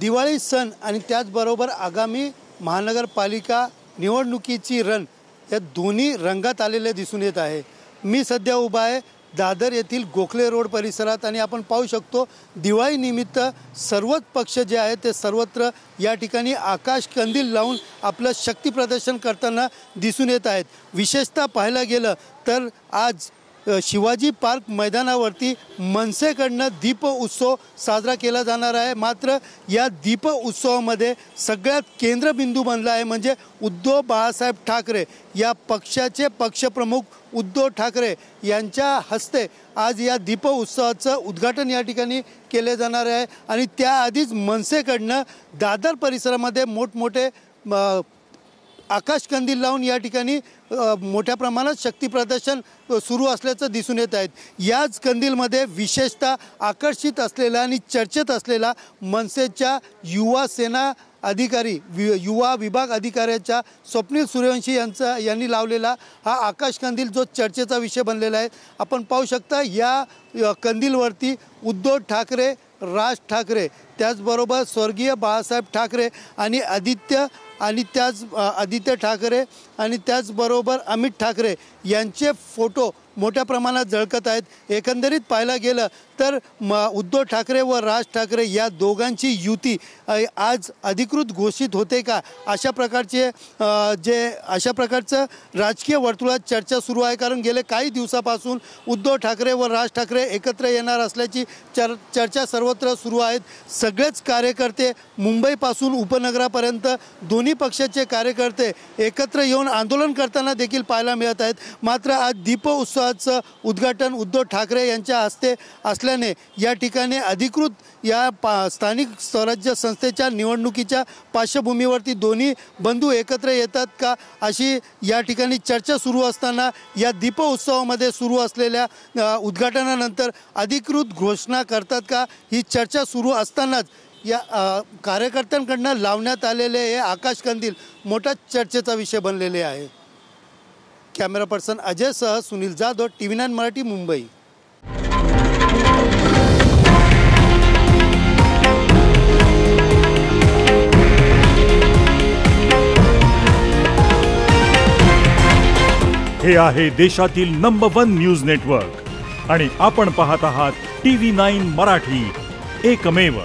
दिवाळी सण आणि त्याचबरोबर आगामी महानगरपालिका निवडणुकीची रण या दोन्ही रंगात आलेले दिसून येत आहे। मी सध्या उभा आहे दादर येथील गोखले रोड परिसरात आणि आपण पाहू शकतो दिवाळी निमित्त सर्वच पक्ष जे आहेत ते सर्वत्र या ठिकाणी आकाश कंदील लावून आपलं शक्ती प्रदर्शन करताना दिसून येत आहेत। विशेषतः पाहायला गेलं तर आज शिवाजी पार्क मैदानावरती मनसेकडनं दीप उत्सव साजरा केला जाणार आहे। मात्र या दीप उत्सवामध्ये सगळ्यात केंद्रबिंदू बनला आहे म्हणजे उद्धव बाळासाहेब ठाकरे या पक्षाचे पक्षप्रमुख उद्धव ठाकरे यांच्या हस्ते आज या दीप उत्सवाचं उद्घाटन या ठिकाणी केले जाणार आहे। आणि त्याआधीच मनसेकडनं दादर परिसरामध्ये मोठमोठे आकाश कंदील लावून या ठिकाणी मोठ्या प्रमाणात शक्ती प्रदर्शन सुरू असल्याचं दिसून येत आहेत। याच कंदीलमध्ये विशेषतः आकर्षित असलेला आणि चर्चेत असलेला मनसेच्या युवा सेना अधिकारी युवा विभाग अधिकाऱ्याच्या स्वप्नील सूर्यवंशी यांनी लावलेला हा आकाश कंदील जो चर्चेचा विषय बनलेला आहे। आपण पाहू शकता या कंदीलवरती उद्धव ठाकरे, राज ठाकरे, त्याचबरोबर स्वर्गीय बाळासाहेब ठाकरे आणि आदित्य ठाकरे आणि त्याचबरोबर अमित ठाकरे यांचे फोटो मोठ्या प्रमाणात झळकत आहेत। एकंदरीत पाहायला गेलं तर उद्धव ठाकरे व राज ठाकरे या दोघांची युती आज अधिकृत घोषित होते का अशा प्रकारचं राजकीय वर्तुळात चर्चा सुरू आहे। कारण गेले काही दिवसापासून उद्धव ठाकरे व राज ठाकरे एकत्र येणार असल्याची चर्चा सर्वत्र सुरू आहेत। सगळेच कार्यकर्ते मुंबईपासून उपनगरापर्यंत दोन्ही पक्षाचे कार्यकर्ते एकत्र येऊन आंदोलन करताना देखील पाहायला मिळत आहेत। मात्र आज दीप उत्सवाचं उद्घाटन उद्धव ठाकरे यांच्या हस्ते असल्याने या ठिकाणी अधिकृत या स्थानिक स्वराज्य संस्थेच्या निवडणुकीच्या पार्श्वभूमीवरती दोन्ही बंधू एकत्र येतात का अशी या ठिकाणी चर्चा सुरू असताना या दीप उत्सवामध्ये सुरू असलेल्या उद्घाटनानंतर अधिकृत घोषणा करतात का ही चर्चा सुरू असतानाच या कार्यकर्त्यांकडून लावण्यात आलेले हे आकाश कंदील मोठा चर्चेचा विषय बनलेले आहे। कॅमेरा पर्सन अजय सह सुनील जाधव, TV9 मराठी, मुंबई। हे आहे देशातील नंबर 1 न्यूज नेटवर्क आणि आपण पाहत आहात TV9 मराठी, एकमेव।